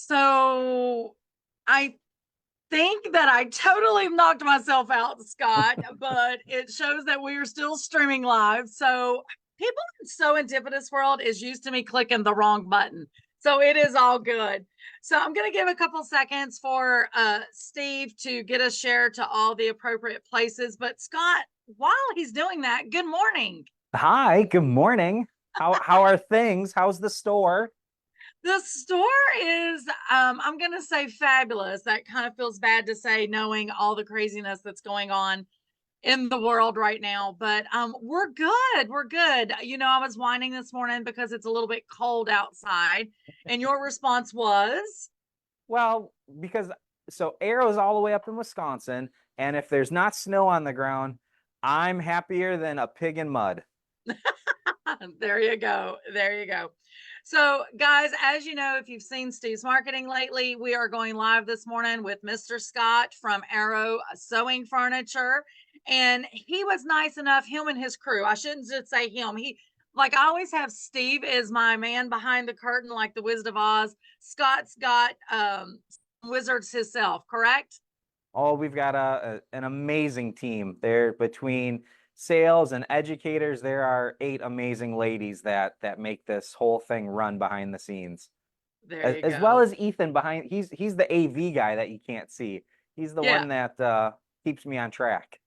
So I think that I totally knocked myself out, Scott, but it shows that we are still streaming live. So people in Serendipitous world is used to me clicking the wrong button. So it is all good. So I'm going to give a couple seconds for Steve to get us shared to all the appropriate places. But Scott, while he's doing that, good morning. Hi, good morning. How are things? How's the store? The store is, I'm going to say fabulous. That kind of feels bad to say, knowing all the craziness that's going on in the world right now. But we're good. We're good. I was whining this morning because it's a little bit cold outside. And your response was, Well, because Arrow's all the way up in Wisconsin, and if there's not snow on the ground, I'm happier than a pig in mud. there you go. There you go. So, guys, as you know, if you've seen Steve's marketing lately, we are going live this morning with Mr. Scott from Arrow Sewing Furniture. And he was nice enough, him and his crew. I shouldn't just say him. Like I always have Steve as my man behind the curtain, like the Wizard of Oz. Scott's got wizards himself, correct? Oh, we've got an amazing team there between sales and educators. There are 8 amazing ladies that make this whole thing run behind the scenes. There As, you as well go. as Ethan behind he's the AV guy that you can't see. He's the Yeah. one that keeps me on track.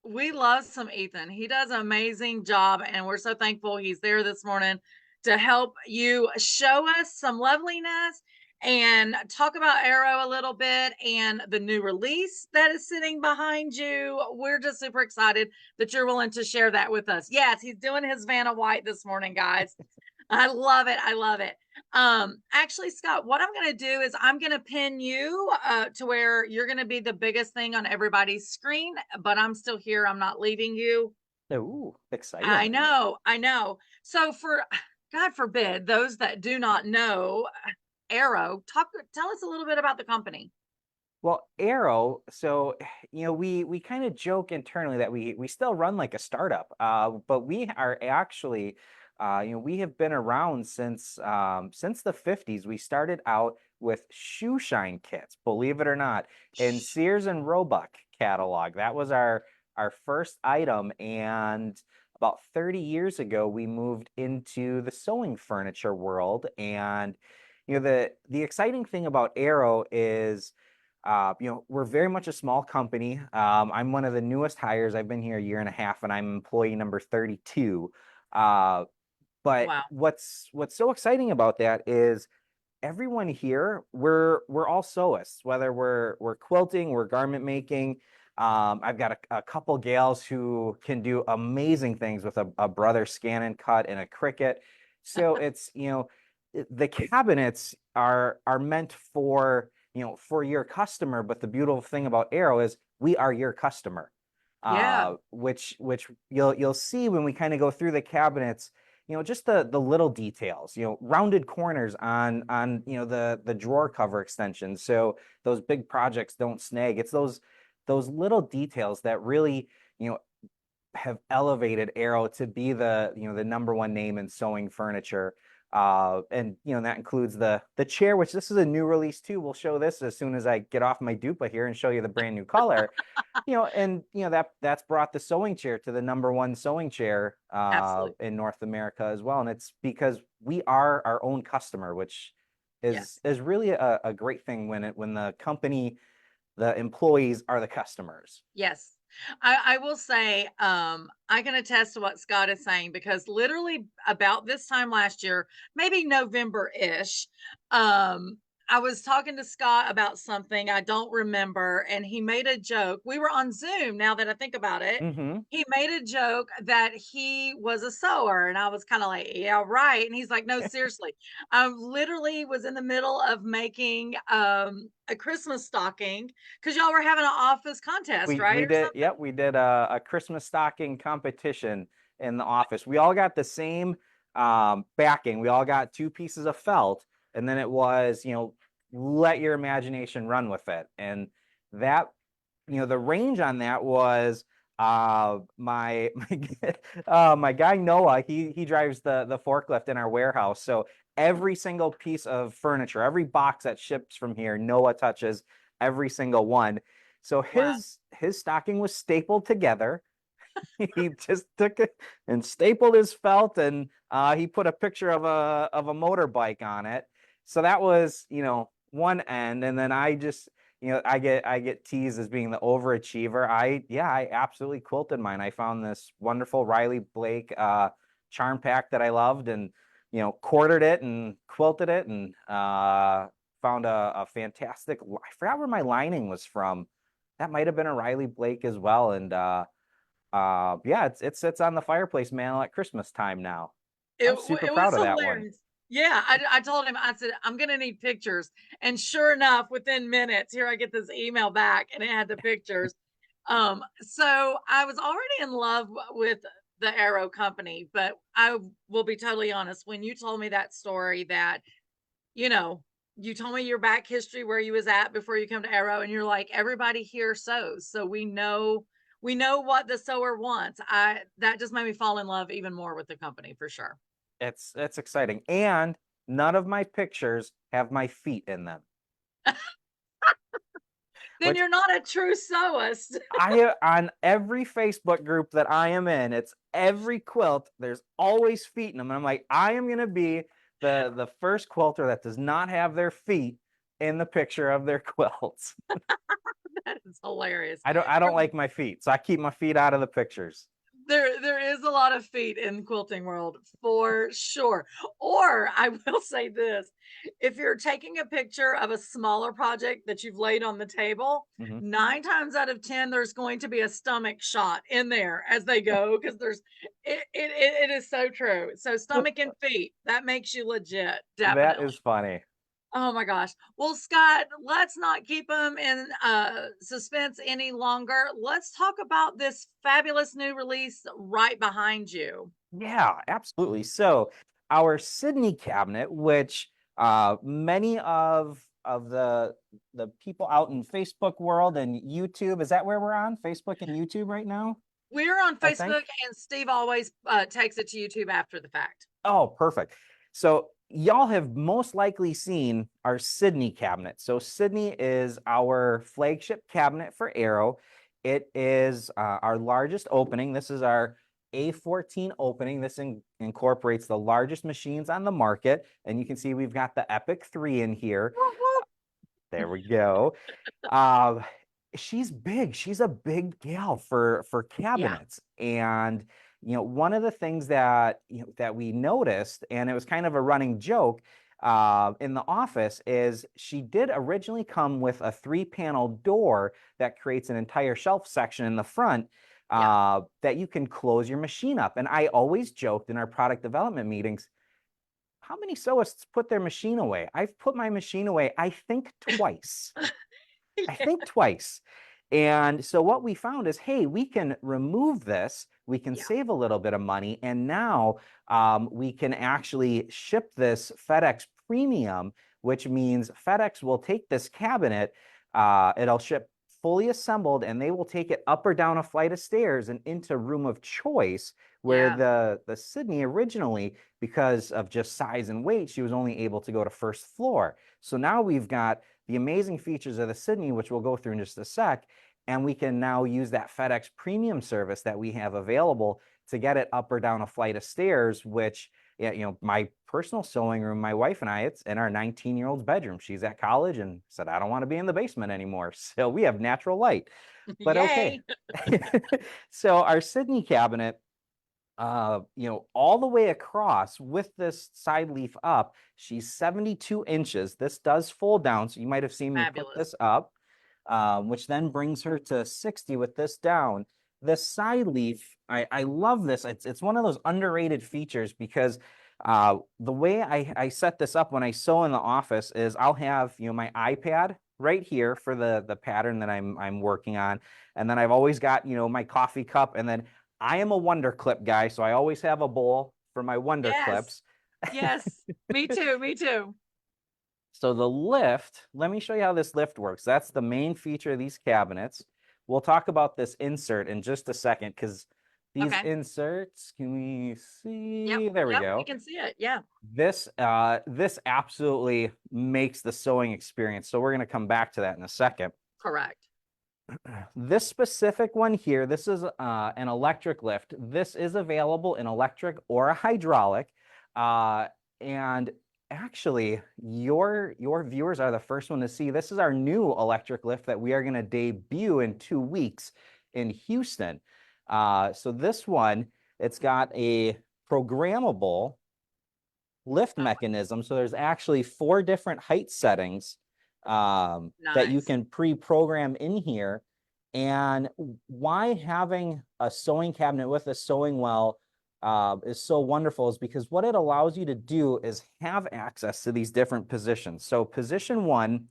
We love some Ethan. He does an amazing job, and we're so thankful he's there this morning to help you show us some loveliness and talk about Arrow a little bit and the new release that is sitting behind you. We're just super excited that you're willing to share that with us. Yes, he's doing his Vanna White this morning, guys. I love it. I love it. Actually, Scott, what I'm going to do is I'm going to pin you to where you're going to be the biggest thing on everybody's screen, but I'm still here. I'm not leaving you. Ooh, I exciting. know. I know. So for God forbid, those that do not know Arrow, tell us a little bit about the company. Well, Arrow, so we kind of joke internally that we still run like a startup, but we are actually, we have been around since the 50s. We started out with shoe shine kits, believe it or not, in Sears and Roebuck catalog. That was our first item, and about 30 years ago, we moved into the sewing furniture world. And the exciting thing about Arrow is we're very much a small company. I'm one of the newest hires. I've been here a year and a half, and I'm employee number 32. Uh, but Wow. what's so exciting about that is everyone here, we're all sewists, whether we're quilting, we're garment making. I've got a couple gals who can do amazing things with a brother scan and cut and a Cricut. So it's, the cabinets are meant for your customer, but the beautiful thing about Arrow is we are your customer. Yeah. Which you'll see when we kind of go through the cabinets, just the little details, rounded corners on the drawer cover extensions, so those big projects don't snag. It's those little details that really, have elevated Arrow to be the number one name in sewing furniture. And that includes the chair, which this is a new release too. We'll show this as soon as I get off my dupa here and show you the brand new color. And that's brought the sewing chair to the number one sewing chair Absolutely. in North America as well. And it's because we are our own customer, which is Yes. is really a great thing when the company, the employees are the customers. Yes. I will say, I can attest to what Scott is saying because literally about this time last year, maybe November-ish, I was talking to Scott about something I don't remember, and he made a joke. We were on Zoom, now that I think about it. Hmm. He made a joke that he was a sewer, and I was kind of like, yeah, right. And he's like, no, seriously. I literally was in the middle of making a Christmas stocking because y'all were having an office contest, We right? Or did, something. yep, we did a Christmas stocking competition in the office. We all got the same backing. We all got 2 pieces of felt, and then it was, let your imagination run with it. And that, the range on that was my my guy Noah. He drives the forklift in our warehouse, so every single piece of furniture, every box that ships from here, Noah touches every single one. So Wow. his stocking was stapled together. He just took it and stapled his felt, and he put a picture of a motorbike on it. So that was, one end. And then I just, I get teased as being the overachiever. I absolutely quilted mine. I found this wonderful Riley Blake charm pack that I loved, and quartered it and quilted it, and found a fantastic. I forgot where my lining was from. That might have been a Riley Blake as well, and yeah, it sits on the fireplace mantle at Christmas time now. I was super It was proud of that one. hilarious. Yeah, I told him, I said, "I'm gonna need pictures." And sure enough, within minutes, here I get this email back and it had the pictures. So I was already in love with the Arrow company, but I will be totally honest, when you told me that story that, you know, you told me your back history where you was at before you come to Arrow, and you're like, everybody here sews, so we know what the sewer wants. I That just made me fall in love even more with the company for sure. It's exciting. And none of my pictures have my feet in them, Then which you're not a true sewist. on every Facebook group that I am in, it's every quilt, there's always feet in them. And I'm like, I am gonna be the first quilter that does not have their feet in the picture of their quilts. That is hilarious. I don't From like my feet, so I keep my feet out of the pictures. there is a lot of feet in quilting world for sure. Or I will say this, if you're taking a picture of a smaller project that you've laid on the table, Mhm. 9 times out of 10 there's going to be a stomach shot in there as they go, because it is so true. So stomach and feet, that makes you legit, That definitely. is funny. Oh my gosh. Well, Scott, let's not keep them in suspense any longer. Let's talk about this fabulous new release right behind you. Yeah, absolutely. So our Sydney cabinet, which many of the people out in Facebook world and YouTube, is that where we're on? Facebook and YouTube right now, We're on I Facebook, think. and Steve always takes it to YouTube after the fact. Oh, perfect. So y'all have most likely seen our Sydney cabinet. So Sydney is our flagship cabinet for Arrow. It is our largest opening. This is our A14 opening. This incorporates the largest machines on the market. And you can see we've got the Epic 3 in here. Whoop, whoop. There we go. Uh, she's big. She's a big gal for Yeah, cabinets. And one of the things that that we noticed, and it was kind of a running joke in the office, is she did originally come with a 3-panel door that creates an entire shelf section in the front yeah, that you can close your machine up. And I always joked in our product development meetings, how many sewists put their machine away? I've put my machine away, I think, twice. I think twice. And so what we found is, hey, we can remove this, we can yeah, save a little bit of money, and now we can actually ship this FedEx Premium, which means FedEx will take this cabinet, it'll ship fully assembled, and they will take it up or down a flight of stairs and into room of choice, where yeah, the Sydney originally, because of just size and weight, she was only able to go to first floor. So now we've got the amazing features of the Sydney, which we'll go through in just a sec, and we can now use that FedEx Premium service that we have available to get it up or down a flight of stairs, which, yeah, my personal sewing room, my wife and I, it's in our 19-year-old's bedroom. She's at college and said, I don't want to be in the basement anymore. So we have natural light. But okay. yay, So our Sydney cabinet, all the way across with this side leaf up, she's 72 inches. This does fold down, so you might have seen me put fabulous. this up, which then brings her to 60 with this down. This side leaf, I love this. It's one of those underrated features, because the way I set this up when I sew in the office is I'll have my iPad right here for the pattern that I'm working on, and then I've always got my coffee cup, and then I am a Wonder Clip guy, so I always have a bowl for my Wonder Yes, Clips. yes, me too, me too. So the lift, let me show you how this lift works. That's the main feature of these cabinets. We'll talk about this insert in just a second, because These Okay. inserts, can we Yep. see? There we Yep. We go. can see it. Yeah. This absolutely makes the sewing experience. So we're going to come back to that in a second. Correct. This specific one here, this is an electric lift. This is available in electric or a hydraulic. And actually, your viewers are the first one to see. This is our new electric lift that we are going to debut in 2 weeks in Houston. So this one, it's got a programmable lift Oh, mechanism. So there's actually 4 different height settings that you nice. can pre-program in here. And why having a sewing cabinet with a sewing well is so wonderful is because what it allows you to do is have access to these different positions. So position 1,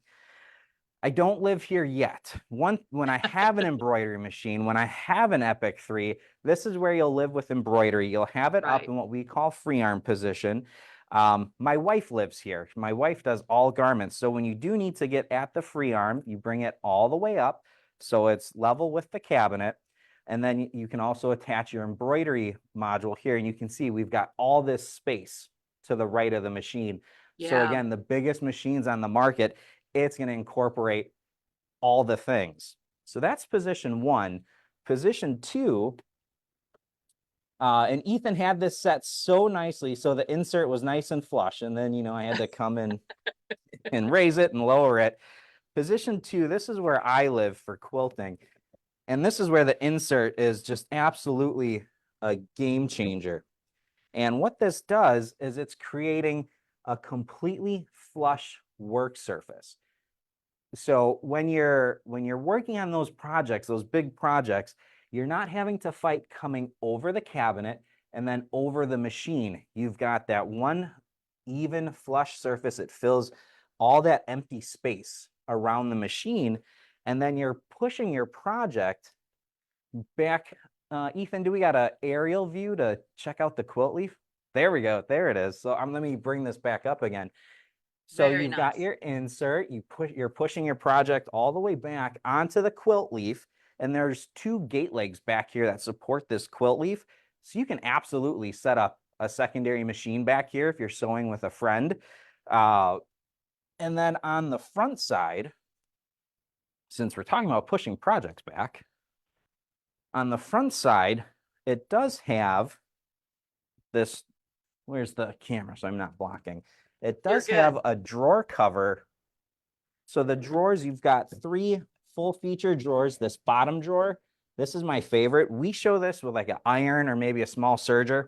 I don't live here yet. When I have an embroidery machine, when I have an Epic 3, this is where you'll live with embroidery. You'll have it up Right. in what we call free arm position. My wife lives here. My wife does all garments. So when you do need to get at the free arm, you bring it all the way up so it's level with the cabinet. And then you can also attach your embroidery module here. And you can see we've got all this space to the right of the machine. So Yeah. again, the biggest machines on the market, it's going to incorporate all the things. So that's position 1. Position 2, and Ethan had this set so nicely, so the insert was nice and flush, and then, I had to come in and raise it and lower it. Position 2, this is where I live for quilting, and this is where the insert is just absolutely a game changer. And what this does is it's creating a completely flush work surface. So when you're working on those projects, those big projects, you're not having to fight coming over the cabinet and then over the machine. You've got that one even flush surface. It fills all that empty space around the machine, and then you're pushing your project back. Ethan, do we got an aerial view to check out the quilt leaf? There we go. There it is. So let me bring this back up again. So Very you've got nice. your insert, you're pushing your project all the way back onto the quilt leaf, and there's 2 gate legs back here that support this quilt leaf. So you can absolutely set up a secondary machine back here if you're sewing with a friend. And then on the front side, since we're talking about pushing projects back, on the front side, it does have this, where's the camera so I'm not blocking? It You're does have good. a drawer cover. So the drawers, you've got 3 full feature drawers. This bottom drawer, this is my favorite. We show this with like an iron or maybe a small serger.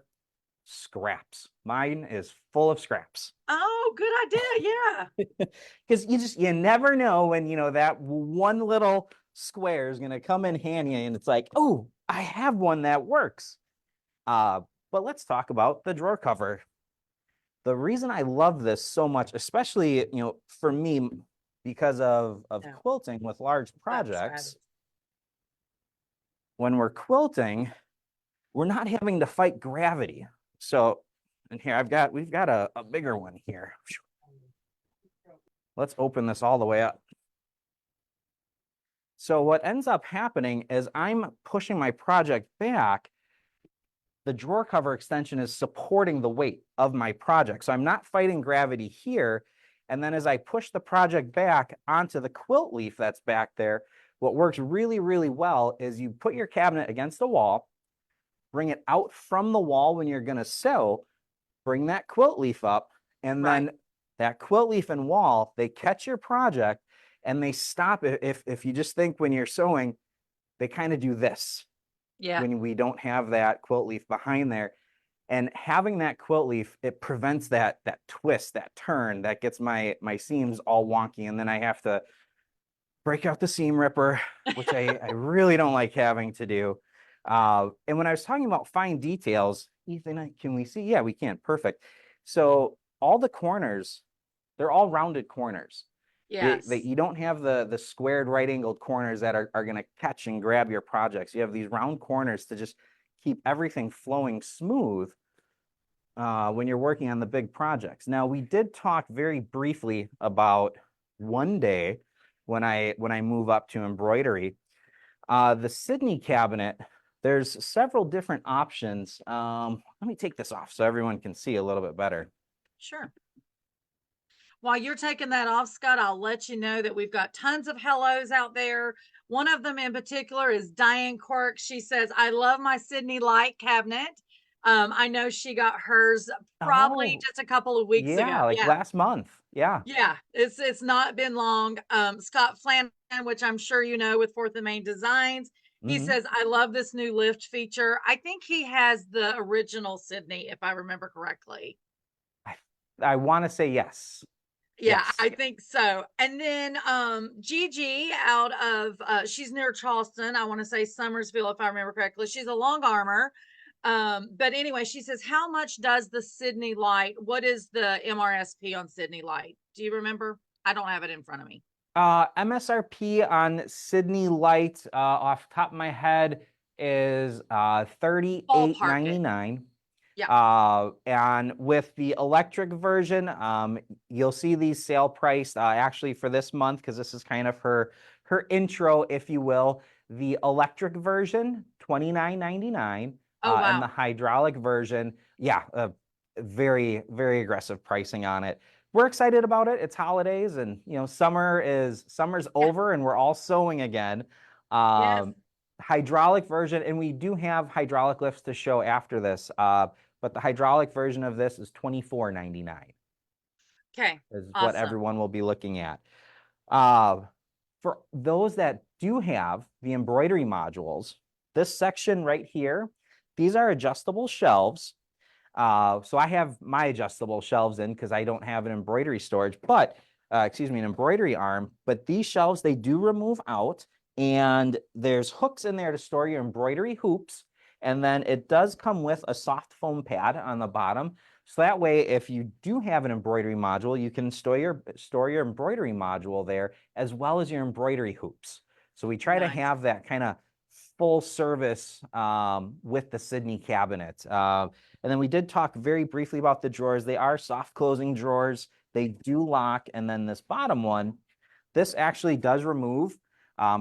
Scraps. Mine is full of scraps. Oh, good idea. Yeah. Because you never know when, that one little square is going to come in handy and it's like, oh, I have one that works. But let's talk about the drawer cover. The reason I love this so much, especially, for me, because of No, quilting with large that's right. projects, when we're quilting, we're not having to fight gravity. So, and here we've got a bigger one here. Let's open this all the way up. So what ends up happening is I'm pushing my project back. The drawer cover extension is supporting the weight of my project. So I'm not fighting gravity here. And then as I push the project back onto the quilt leaf that's back there, what works really, really well is you put your cabinet against the wall, bring it out from the wall when you're going to sew, bring that quilt leaf up, and Right. then that quilt leaf and wall, they catch your project and they stop it. If you just think when you're sewing, they kind of do this Yeah. when we don't have that quilt leaf behind there. And having that quilt leaf, it prevents that twist, that turn that gets my seams all wonky. And then I have to break out the seam ripper, which I really don't like having to do. And when I was talking about fine details, Ethan, can we see? Yeah, we can. Perfect. So all the corners, they're all rounded corners. Yes. You don't have the squared right angled corners that are going to catch and grab your projects. You have these round corners to just keep everything flowing smooth when you're working on the big projects. Now, we did talk very briefly about one day when I move up to embroidery. The Sydney cabinet, There's several different options. Let me take this off so everyone can see a little bit better. Sure. While you're taking that off, Scott, I'll let you know that we've got tons of hellos out there. One of them in particular is Diane Quirk. She says, I love my Sydney Lite cabinet. I know she got hers probably Oh, just a couple of weeks ago. yeah, like Yeah. last month. Yeah. Yeah, it's not been long. Scott Flanagan, which I'm sure you know with Fourth and Main Designs, he Hmm. says, I love this new lift feature. I think he has the original Sydney, if I remember correctly. I, I want to say yes. Yeah, Yes. I think so. And then Gigi out of she's near Charleston. I want to say Summersville, if I remember correctly. She's a long armor. But anyway, she says, how much does the Sydney Light? What is the MRSP on Sydney Light? Do you remember? I don't have it in front of me. MSRP on Sydney Lite, off the top of my head, is Ballpark it. $38.99. Yeah. And with the electric version, you'll see these sale priced actually for this month, because this is kind of her intro, if you will. The electric version, $29.99, Oh and wow. the hydraulic version, yeah, very, very aggressive pricing on it. We're excited about it. It's holidays, and summer's Yeah. over, and we're all sewing again. Yes. Hydraulic version, and we do have hydraulic lifts to show after this. But the hydraulic version of this is $24.99 Okay. is what Awesome. everyone will be looking at. Uh, for those that do have the embroidery modules, this section right here, these are adjustable shelves. So I have my adjustable shelves in because I don't have an embroidery storage, but excuse me, an embroidery arm. But these shelves, they do remove out, and there's hooks in there to store your embroidery hoops. And then it does come with a soft foam pad on the bottom. So that way, if you do have an embroidery module, you can store your embroidery module there as well as your embroidery hoops. So we try to Nice. have that kind of full service with the Sydney cabinet. And then we did talk very briefly about the drawers. They are soft closing drawers. They do lock. And then this bottom one, this actually does remove.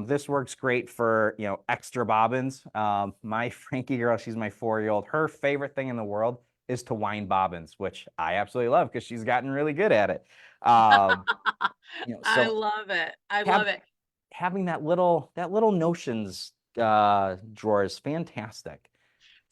This works great for, extra bobbins. My Frankie girl, she's my 4-year-old. Her favorite thing in the world is to wind bobbins, which I absolutely love because she's gotten really good at it. I So love it. I have love it. having that little notions drawer is fantastic.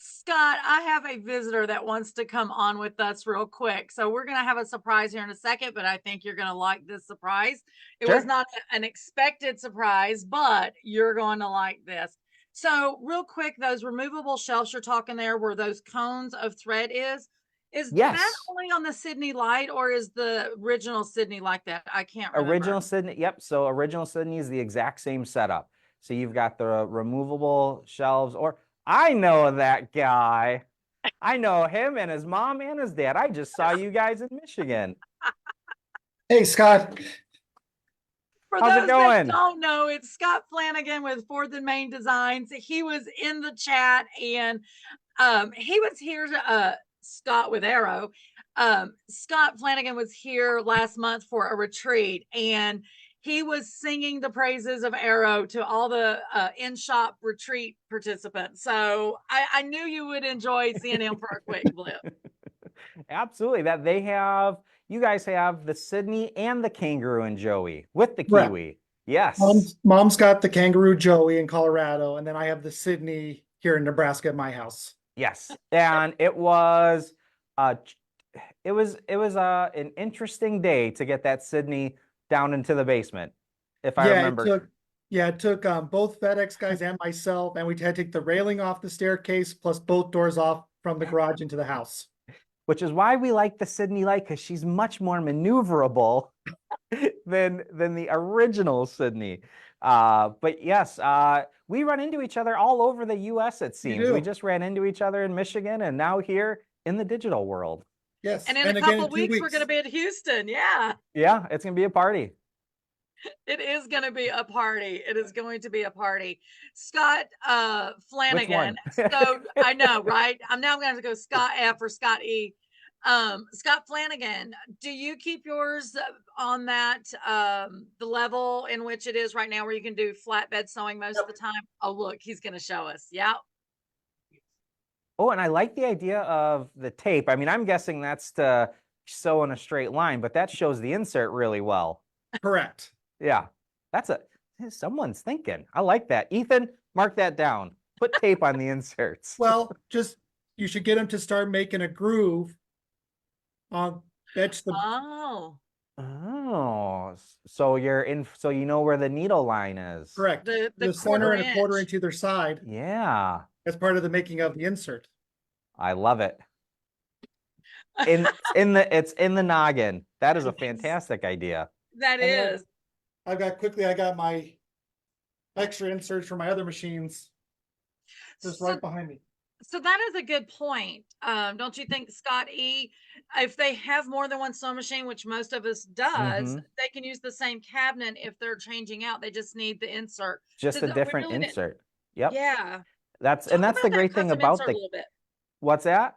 Scott, I have a visitor that wants to come on with us real quick. So we're going to have a surprise here in a second, but I think you're going to like this surprise. It was Sure. not an expected surprise, but you're going to like this. So, real quick, those removable shelves you're talking there where those cones of thread is that Yes. only on the Sydney Light or is the original Sydney like that? I can't remember. Original Sydney. Yep. So original Sydney is the exact same setup. So you've got the removable shelves, or I know that guy. I know him and his mom and his dad. I just saw you guys in Michigan. Hey, Scott. For How's it those that going? don't know, it's Scott Flanagan with Fourth and Main Designs. He was in the chat and he was here Scott with Arrow. Scott Flanagan was here last month for a retreat and he was singing the praises of Arrow to all the in-shop retreat participants. So I knew you would enjoy seeing him for a quick blip. Absolutely. You guys have the Sydney and the Kangaroo and Joey with the Correct. Kiwi. Yes. Mom's got the Kangaroo Joey in Colorado, and then I have the Sydney here in Nebraska at my house. Yes. And uh it was an interesting day to get that Sydney down into the basement, if I Yeah, remember. it took both FedEx guys and myself, and we had to take the railing off the staircase plus both doors off from the garage into the house. Which is why we like the Sydney Lite, because she's much more maneuverable than the original Sydney. But yes, we run into each other all over the US, it You seems. We do. just ran into each other in Michigan and now here in the digital world. Yes. And in a And again couple in two weeks, we're going weeks. to be at Houston. Yeah. Yeah, it's gonna be a party. It is going to be a party. It is going to be a party. Scott Which Flanagan. one? So I know, right? I'm now going to go Scott F or Scott E. Scott Flanagan, do you keep yours on that the level in which it is right now where you can do flatbed sewing most of the Yep. time? Oh, look, he's going to show us. Yeah. Oh, and I like the idea of the tape. I mean, I'm guessing that's to sew in a straight line, but that shows the insert really well. Correct. Yeah, someone's thinking. I like that. Ethan, mark that down. Put tape on the inserts. Well, just you should get them to start making a groove on etch the Oh, Oh, so you're in, so you know where the needle line is. correct the the center quarter and a quarter inch. inch either side Yeah, as part of the making of the insert. I love it. It's in the noggin. That is a fantastic idea. That And then is. I got my extra inserts for my other machines just So, right behind me. so that is a good point. Don't you think, Scott E? If they have more than one sewing machine, which most of us does, Mm-hmm. they can use the same cabinet if they're changing out. They just need the insert. Just a We different really didn't. insert. Yep. Yeah. That's Talk the about that great thing custom about insert a the, little bit. what's that?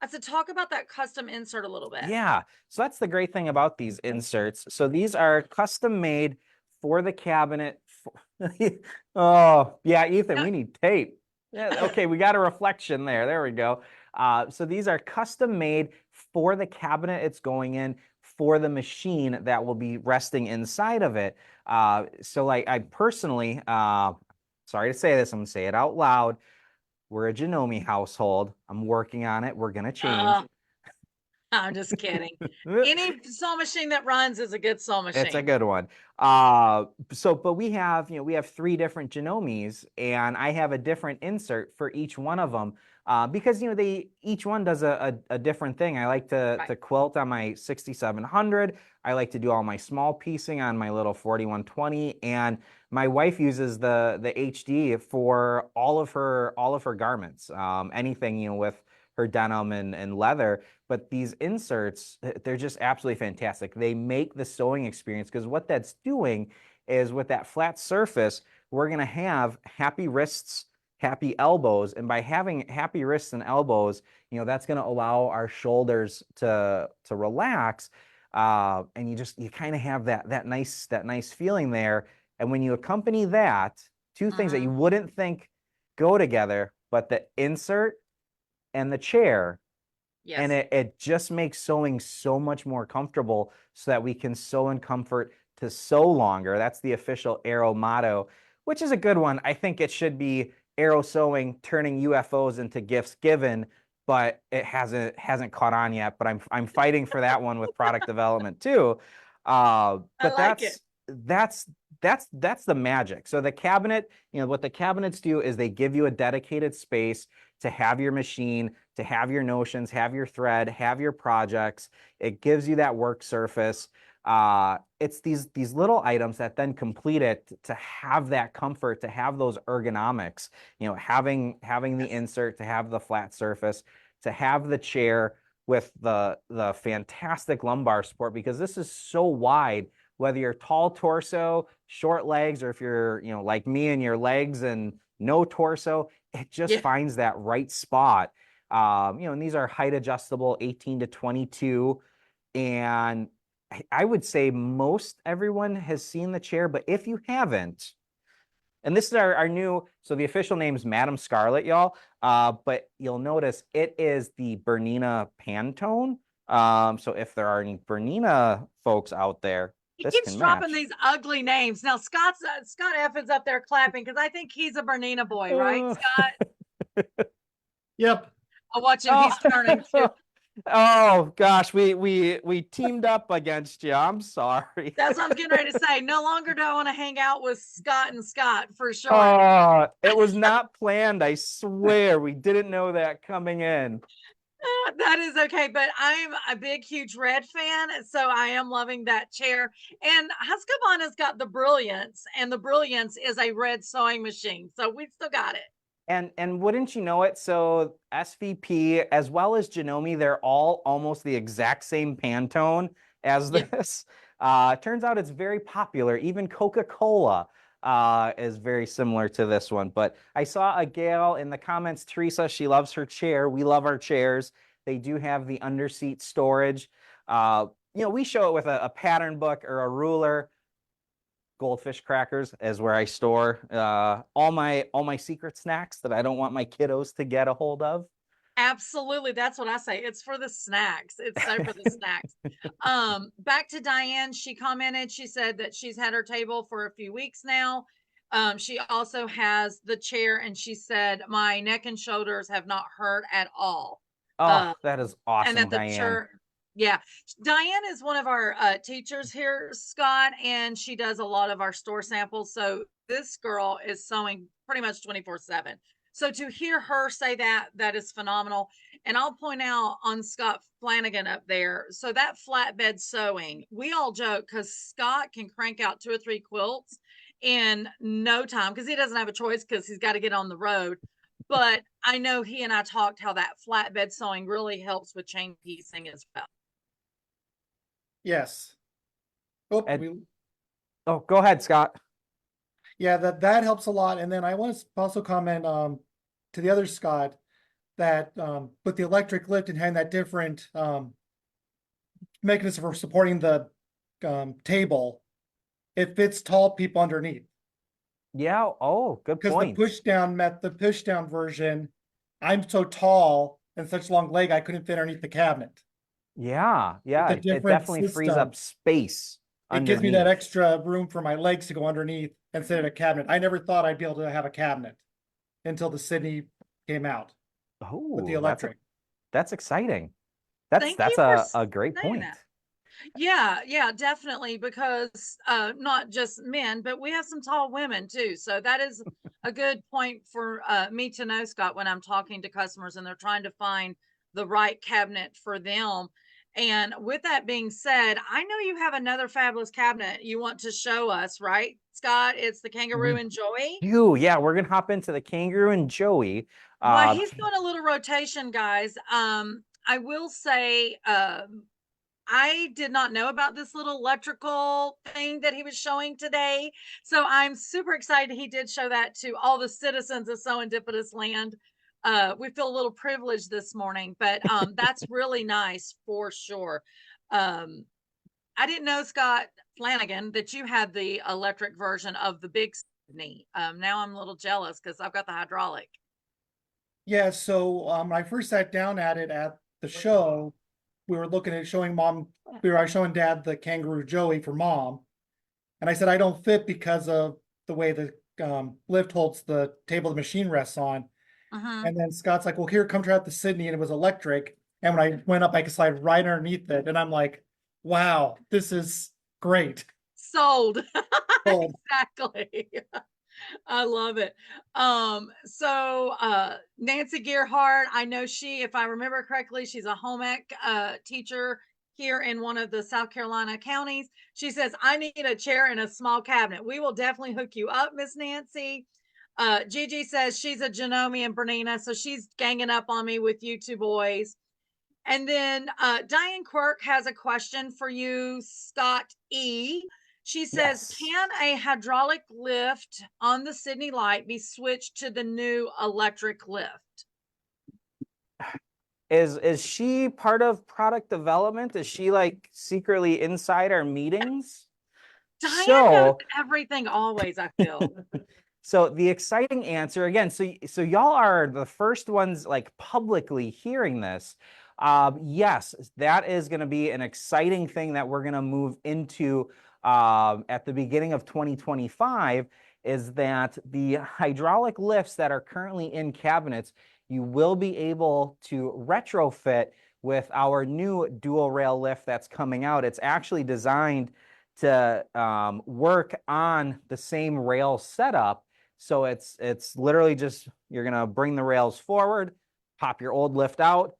I said, talk about that custom insert a little bit. Yeah. So that's the great thing about these inserts. So these are custom made for the cabinet. Oh, yeah, Ethan, we need tape. Yeah, okay, we got a reflection there. There we go. So these are custom made for the cabinet it's going in, for the machine that will be resting inside of it. So like I personally, sorry to say this, I'm gonna say it out loud. We're a Janome household. I'm working on it. We're gonna change. I'm just kidding. Any sewing machine that runs is a good sewing machine. It's a good one. But we have, we have 3 different Genomes, and I have a different insert for each one of them. Because each one does a different thing. I like to quilt on my 6700. I like to do all my small piecing on my little 4120, and my wife uses the HD for all of her garments. Anything with her denim and leather. But these inserts, they're just absolutely fantastic. They make the sewing experience, because what that's doing is with that flat surface, we're going to have happy wrists, happy elbows. And by having happy wrists and elbows, that's going to allow our shoulders to relax. And you kind of have that nice feeling there. And when you accompany that, 2 things that you wouldn't think go together, but the insert and the chair. Yes. And it just makes sewing so much more comfortable, so that we can sew in comfort to sew longer. That's the official Arrow motto, which is a good one. I think it should be Arrow Sewing turning UFOs into gifts given, but it hasn't caught on yet. But I'm fighting for that one with product development too. But like that's the magic. So the cabinet, what the cabinets do is they give you a dedicated space to have your machine, to have your notions, have your thread, have your projects. It gives you that work surface. It's these little items that then complete it to have that comfort, to have those ergonomics, having the insert, to have the flat surface, to have the chair with the fantastic lumbar support, because this is so wide, whether you're tall torso, short legs, or if you're, like me and your legs and no torso, it just finds that right spot. And these are height adjustable, 18 to 22. And I would say most everyone has seen the chair, but if you haven't, and this is our new, so the official name is Madam Scarlet, y'all. But you'll notice it is the Bernina Pantone. So if there are any Bernina folks out there, He this keeps can dropping match. these ugly names. Now Scott F is up there clapping because I think he's a Bernina boy, right, Scott? Yep. I'll watch him. He's turning too. Oh gosh, we teamed up against you. I'm sorry. That's what I'm getting ready to say. No longer do I want to hang out with Scott and Scott for sure. Oh, it was not planned. I swear, we didn't know that coming in. That is okay, but I'm a big, huge Red fan, so I am loving that chair. And Husqvarna has got the Brilliance, and the Brilliance is a red sewing machine, so we still got it. And wouldn't you know it? So SVP as well as Janome, they're all almost the exact same Pantone as this. Turns out it's very popular. Even Coca-Cola is very similar to this one. But I saw a gal in the comments, Teresa, she loves her chair. We love our chairs. They do have the underseat storage. We show it with a pattern book or a ruler. Goldfish crackers is where I store all my secret snacks that I don't want my kiddos to get a hold of. Absolutely. That's what I say. It's for the snacks. It's so for the snacks. Back to Diane. She commented, she said that she's had her table for a few weeks now. She also has the chair, and she said, my neck and shoulders have not hurt at all. Oh, Uh, that is and awesome, that the Diane. chair, yeah. Diane is one of our teachers here, Scott, and she does a lot of our store samples. So this girl is sewing pretty much 24/7. So to hear her say that, that is phenomenal. And I'll point out on Scott Flanagan up there. So that flatbed sewing, we all joke because Scott can crank out 2 or 3 quilts in no time because he doesn't have a choice because he's got to get on the road. But I know he and I talked how that flatbed sewing really helps with chain piecing as well. Yes. Oh, And, oh, go ahead, Scott. yeah, that helps a lot. And then I want to also comment to the other Scott that with the electric lift and having that different mechanism for supporting the table, it fits tall people underneath. Yeah. Oh, good Because the point. push down version, I'm so tall and such long leg, I couldn't fit underneath the cabinet. Yeah. Yeah. The It different definitely frees system, up space it gives me that underneath. extra room for my legs to go underneath instead of a cabinet. I never thought I'd be able to have a cabinet until the Sydney came out with the Oh, electric. that's exciting. That's Thank you for a great saying point. that. Yeah, definitely, because not just men, but we have some tall women too. So that is a good point for me to know, Scott, when I'm talking to customers and they're trying to find the right cabinet for them. And with that being said, I know you have another fabulous cabinet you want to show us, right, Scott? It's the Kangaroo We and Joey. do. Yeah, we're gonna hop into the Kangaroo and Joey. Well, Uh, he's doing a little rotation, guys. I will say, I did not know about this little electrical thing that he was showing today. So I'm super excited he did show that to all the citizens of SewEndipitous land. We feel a little privileged this morning, but that's really nice for sure. Um, I didn't know, Scott Flanagan, that you had the electric version of the big Sydney. Now I'm a little jealous because I've got the hydraulic. Yeah, so when I first sat down at it at the show, we were looking at we were showing Dad the Kangaroo Joey for Mom. And I said, I don't fit because of the way the lift holds the table the machine rests on. Uh-huh. And then Scott's like, well, here, come try out the Sydney. And it was electric. And when I went up, I could slide right underneath it. And I'm like, wow, this is great. Sold. Sold. Exactly. I love it. Nancy Gerhardt, I know she, if I remember correctly, she's a home ec teacher here in one of the South Carolina counties. She says, I need a chair and a small cabinet. We will definitely hook you up, Miss Nancy. Gigi says she's a Janome and Bernina, so she's ganging up on me with you two boys. And then Diane Quirk has a question for you, Scott E. She says, yes. can a hydraulic lift on the Sydney Lite be switched to the new electric lift? Is she part of product development? Is she like secretly inside our meetings? Diane knows So everything always, I feel. So the exciting answer again, so y'all are the first ones like publicly hearing this. Yes, that is going to be an exciting thing that we're going to move into at the beginning of 2025. Is that the hydraulic lifts that are currently in cabinets, you will be able to retrofit with our new dual rail lift that's coming out. It's actually designed to work on the same rail setup. So it's literally just, you're gonna bring the rails forward, pop your old lift out,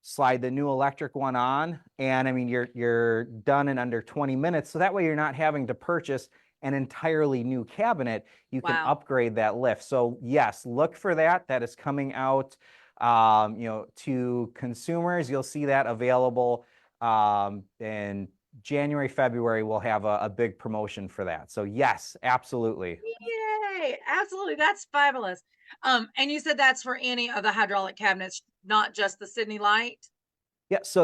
slide the new electric one on, and I mean you're done in under 20 minutes. So that way you're not having to purchase an entirely new cabinet. You can Wow. upgrade that lift. So yes, look for that. That is coming out, to consumers. You'll see that available in January, February. We'll have a big promotion for that. So yes, absolutely. Yay. Absolutely. That's fabulous. And you said that's for any of the hydraulic cabinets, not just the Sydney Lite? Yeah, so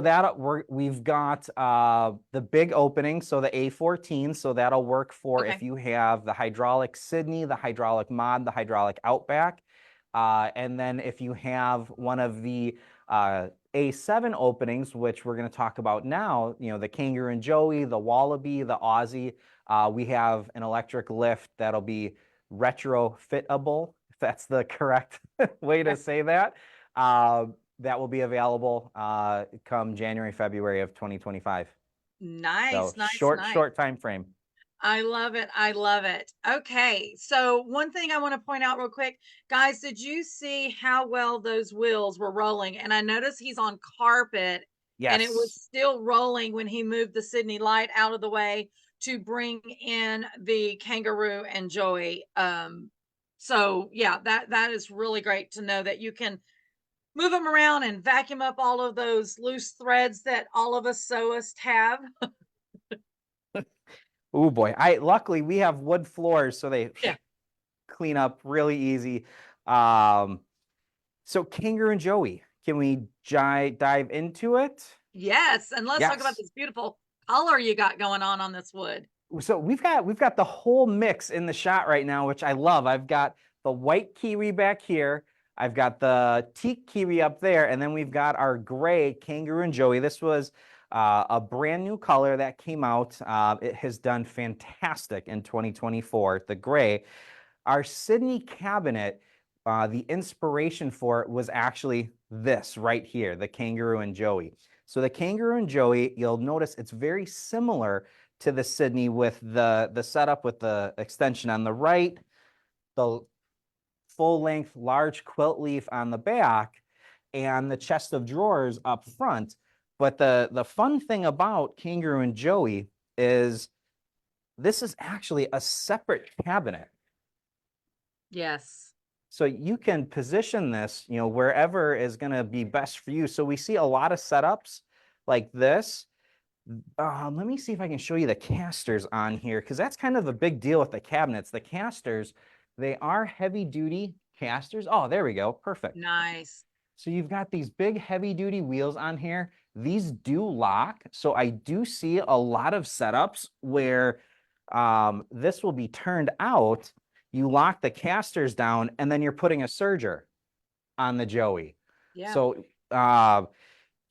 we've got the big opening, so the A14, so that'll work for Okay. if you have the hydraulic Sydney, the hydraulic Mod, the hydraulic Outback. And then if you have one of the A7 openings, which we're going to talk about now, you know, the Kangaroo and Joey, the Wallaby, the Aussie. We have an electric lift that'll be retrofitable, if that's the correct way to say that. That will be available come January, February of 2025. Nice, So nice, short time frame. I love it. I love it. Okay. So one thing I want to point out real quick, guys, did you see how well those wheels were rolling? And I noticed he's on carpet and it was Yes. still rolling when he moved the Sydney Lite out of the way to bring in the Kangaroo and Joey. So yeah, that is really great to know that you can move them around and vacuum up all of those loose threads that all of us sewists have. Oh boy. Luckily we have wood floors, so they Yeah. clean up really easy. So Kangaroo and Joey, can we dive into it? Yes, and let's talk about Yes. this beautiful color you got going on this wood. So we've got the whole mix in the shot right now, which I love. I've got the white kiwi back here. I've got the teak kiwi up there, and then we've got our gray Kangaroo and Joey. This was a brand new color that came out. It has done fantastic in 2024, the gray. Our Sydney cabinet, the inspiration for it was actually this right here, the Kangaroo and Joey. So the Kangaroo and Joey, you'll notice it's very similar to the Sydney with the setup with the extension on the right, the full-length large quilt leaf on the back, and the chest of drawers up front. But the fun thing about Kangaroo and Joey is this is actually a separate cabinet. Yes. So you can position this, you know, wherever is going to be best for you. So we see a lot of setups like this. Let me see if I can show you the casters on here, because that's kind of a big deal with the cabinets. The casters, they are heavy duty casters. Oh, there we go. Perfect. Nice. So you've got these big heavy duty wheels on here. These do lock. So I do see a lot of setups where this will be turned out. You lock the casters down and then you're putting a serger on the Joey. Yeah. So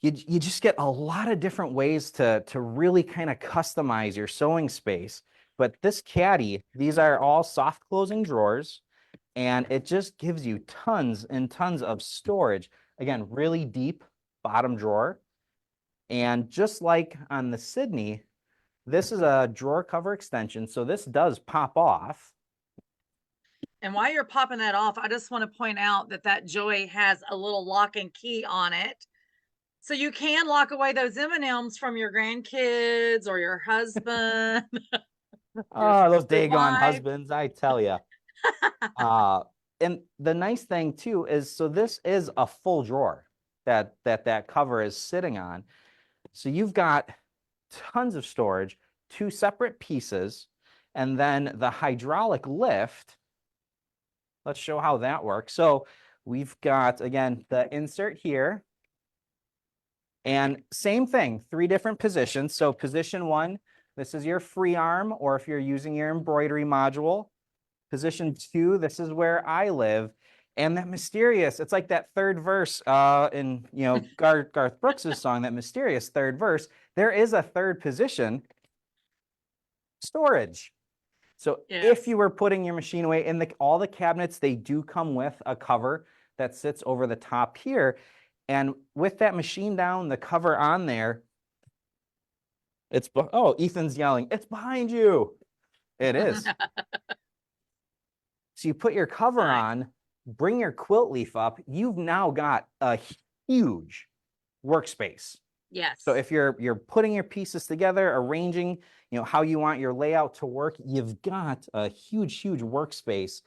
you just get a lot of different ways to really kind of customize your sewing space. But this caddy, these are all soft closing drawers, and it just gives you tons and tons of storage. Again, really deep bottom drawer. And just like on the Sydney, this is a drawer cover extension, so this does pop off. And while you're popping that off, I just want to point out that Joey has a little lock and key on it. So you can lock away those M&Ms from your grandkids or your husband. Oh, those your daggone wife. husbands, I tell you. And the nice thing too is, so this is a full drawer that cover is sitting on. So you've got tons of storage, two separate pieces, and then the hydraulic lift. Let's show how that works. So we've got, again, the insert here. And same thing, 3 different positions. So position 1, this is your free arm, or if you're using your embroidery module. Position 2, this is where I live. And that mysterious, it's like that third verse in, you know, Garth Brooks's song, that mysterious third verse. There is a third position, storage. So if you were putting your machine away in all the cabinets, they do come with a cover that sits over the top here. And with that machine down, the cover on there, oh, Ethan's yelling, it's behind you. It is. So you put your cover on, bring your quilt leaf up, you've now got a huge workspace. Yes. So if you're putting your pieces together, arranging, you know, how you want your layout to work, you've got a huge workspace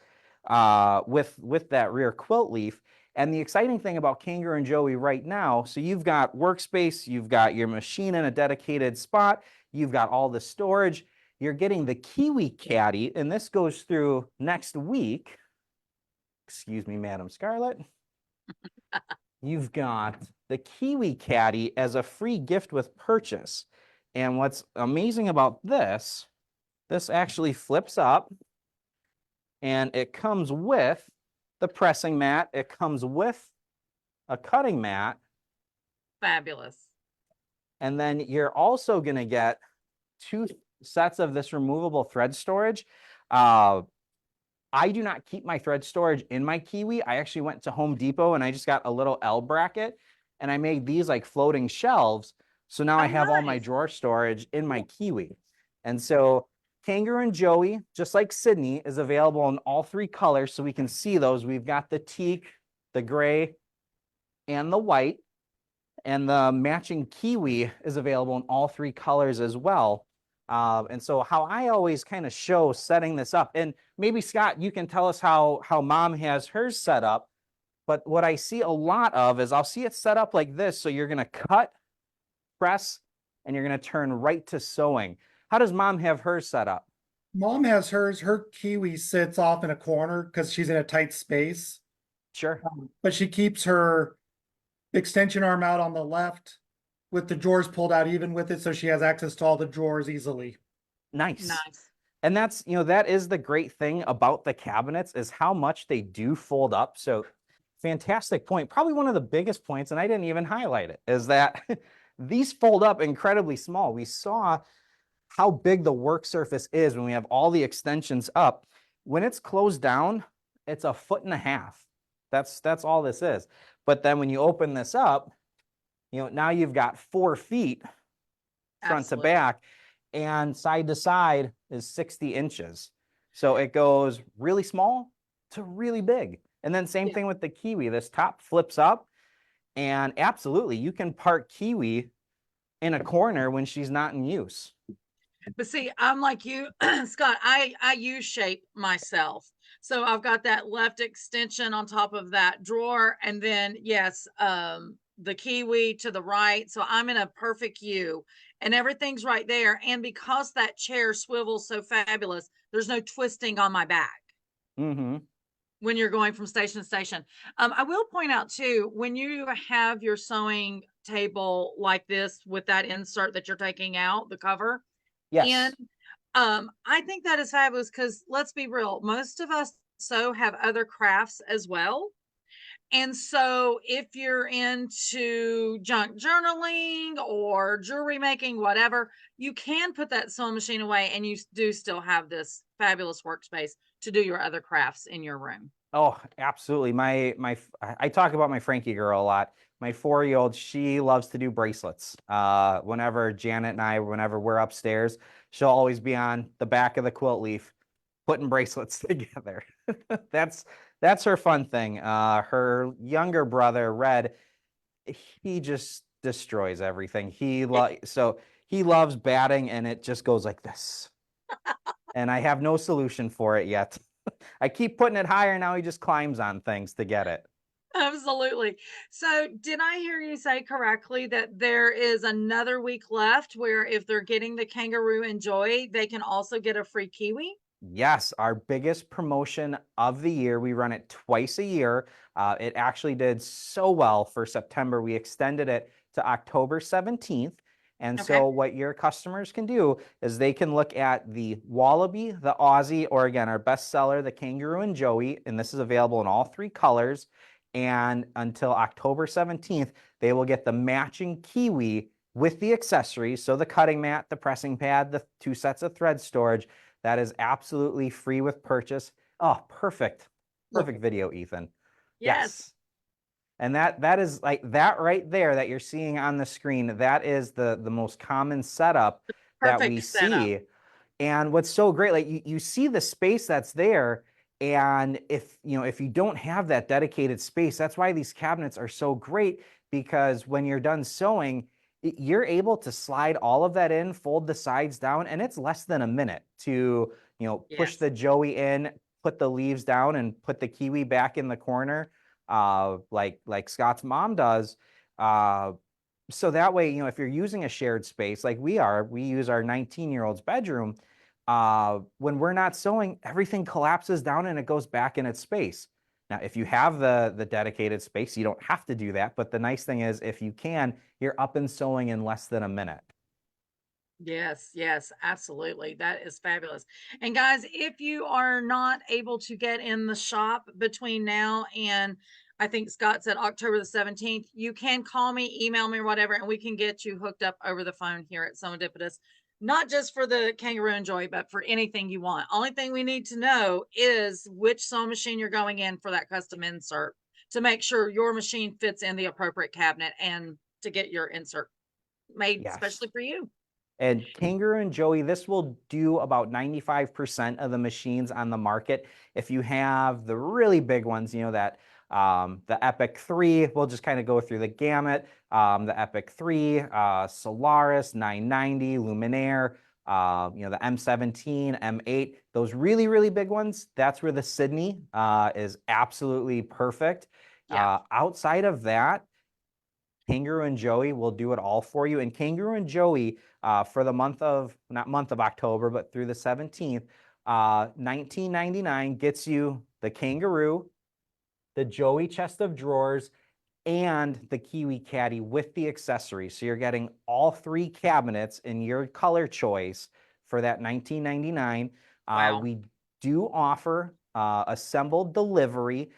with that rear quilt leaf. And the exciting thing about Kangaroo and Joey right now, so you've got workspace, you've got your machine in a dedicated spot, you've got all the storage, you're getting the Kiwi Caddy, and this goes through next week. Excuse me, Madam Scarlett. You've got the Kiwi Caddy as a free gift with purchase. And what's amazing about this actually flips up, and it comes with the pressing mat. It comes with a cutting mat. Fabulous. And then you're also going to get 2 sets of this removable thread storage. I do not keep my thread storage in my Kiwi. I actually went to Home Depot and I just got a little L bracket and I made these like floating shelves. So now I have all my nice. drawer storage in my Kiwi. And so Kangaroo and Joey, just like Sydney, is available in all 3 colors. So we can see those. We've got the teak, the gray, and the white. And the matching Kiwi is available in all 3 colors as well. And so how I always kind of show setting this up, and maybe Scott, you can tell us how mom has hers set up. But what I see a lot of is I'll see it set up like this. So you're going to cut, press, and you're going to turn right to sewing. How does mom have hers set up? Mom has hers, her Kiwi sits off in a corner because she's in a tight space. Sure. But she keeps her extension arm out on the left with the drawers pulled out even with it, so she has access to all the drawers easily. Nice. Nice. And that's, that is the great thing about the cabinets is how much they do fold up. So fantastic point. Probably one of the biggest points, and I didn't even highlight it, is that these fold up incredibly small. We saw how big the work surface is when we have all the extensions up. When it's closed down, it's 1.5 feet. That's all this is. But then when you open this up, now you've got 4 feet front Absolutely. to back, and side to side is 60 inches. So it goes really small to really big. And then same thing with the Kiwi. This top flips up, and absolutely, you can park Kiwi in a corner when she's not in use. But see, I'm like you, Scott, I U-shape myself. So I've got that left extension on top of that drawer. And then, yes, the Kiwi to the right. So I'm in a perfect U and everything's right there. And because that chair swivels so fabulous, there's no twisting on my back. Mm-hmm. When you're going from station to station. I will point out too, when you have your sewing table like this with that insert that you're taking out, the cover, Yes. and I think that is fabulous because let's be real, most of us have other crafts as well. And so if you're into junk journaling or jewelry making, whatever, you can put that sewing machine away and you do still have this fabulous workspace to do your other crafts in your room. Oh, absolutely. I talk about my Frankie girl a lot. My 4-year-old, she loves to do bracelets. Whenever Janet and I, whenever we're upstairs, she'll always be on the back of the quilt leaf, putting bracelets together. That's her fun thing. Her younger brother, Red, he just destroys everything. So he loves batting, and it just goes like this. And I have no solution for it yet. I keep putting it higher. Now he just climbs on things to get it. Absolutely. So, did I hear you say correctly that there is another week left where if they're getting the Kangaroo and Joy, they can also get a free Kiwi? Yes, our biggest promotion of the year. We run it twice a year. It actually did so well for September. We extended it to October 17th. And so what your customers can do is they can look at the Wallaby, the Aussie, or again, our best seller, the Kangaroo and Joey, and this is available in all 3 colors. And until October 17th, they will get the matching Kiwi with the accessories. So the cutting mat, the pressing pad, the 2 sets of thread storage. That is absolutely free with purchase. Oh, perfect. Perfect video, Ethan. Yes. And that is like that right there that you're seeing on the screen. That is the most common setup that we see. And what's so great, like you see the space that's there. And if you don't have that dedicated space, that's why these cabinets are so great, because when you're done sewing, you're able to slide all of that in, fold the sides down, and it's less than a minute to, push the Joey in, put the leaves down, and put the Kiwi back in the corner, like Scott's mom does. So that way, if you're using a shared space like we use our 19-year-old's bedroom. When we're not sewing, everything collapses down and it goes back in its space. Now, if you have the dedicated space, you don't have to do that. But the nice thing is, if you can, you're up and sewing in less than a minute. Yes, yes, absolutely. That is fabulous. And guys, if you are not able to get in the shop between now and I think Scott said October the 17th. You can call me, email me, or whatever, and we can get you hooked up over the phone here at Serendipitous. Not just for the Kangaroo and Joy, but for anything you want. Only thing we need to know is which sewing machine you're going in for that custom insert to make sure your machine fits in the appropriate cabinet and to get your insert made Yes. especially for you. And Kangaroo and Joey, this will do about 95% of the machines on the market. If you have the really big ones, you know, that the Epic 3, we'll just kind of go through the gamut. The Epic 3, Solaris, 990, Luminaire, you know, the M17, M8, those really, really big ones, that's where the Sydney is absolutely perfect. Yeah. Outside of that, Kangaroo and Joey will do it all for you. And Kangaroo and Joey, for the month of, not month of October, but through the 17th, $19.99 gets you the Kangaroo, the Joey chest of drawers, and the Kiwi Caddy with the accessories. So you're getting all 3 cabinets in your color choice for that $19.99. Wow. We do offer assembled delivery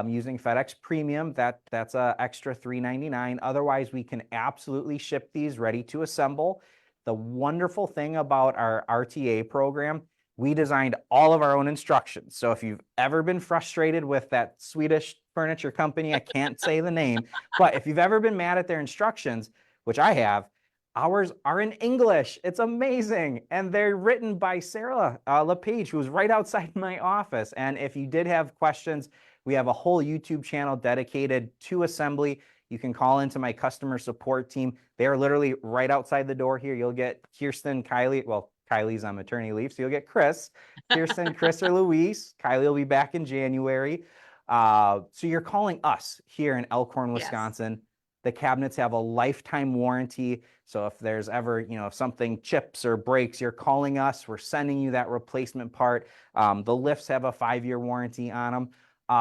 using FedEx Premium. That's an extra $3.99. Otherwise, we can absolutely ship these ready to assemble. The wonderful thing about our RTA program, we designed all of our own instructions. So if you've ever been frustrated with that Swedish furniture company, I can't say the name, but if you've ever been mad at their instructions, which I have, ours are in English. It's amazing. And they're written by Sarah LePage, who was right outside my office. And if you did have questions, we have a whole YouTube channel dedicated to assembly. You can call into my customer support team. They are literally right outside the door here. You'll get Kirsten, Kylie, well, Kylie's on maternity leave, so you'll get Chris, Kirsten, Chris, or Louise. Kylie will be back in January. So you're calling us here in Elkhorn, Wisconsin. Yes. The cabinets have a lifetime warranty. So if there's ever, you know, if something chips or breaks, you're calling us. We're sending you that replacement part. The lifts have a 5-year warranty on them.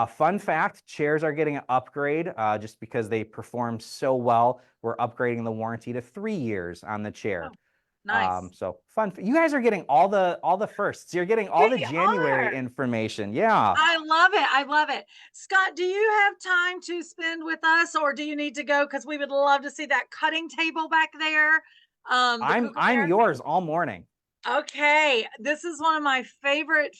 Fun fact, chairs are getting an upgrade just because they perform so well. We're upgrading the warranty to 3 years on the chair. Oh, nice. So fun. You guys are getting all the firsts. You're getting all the January information. Yeah. I love it. I love it. Scott, do you have time to spend with us or do you need to go? Because we would love to see that cutting table back there. I'm yours all morning. Okay. This is one of my favorite.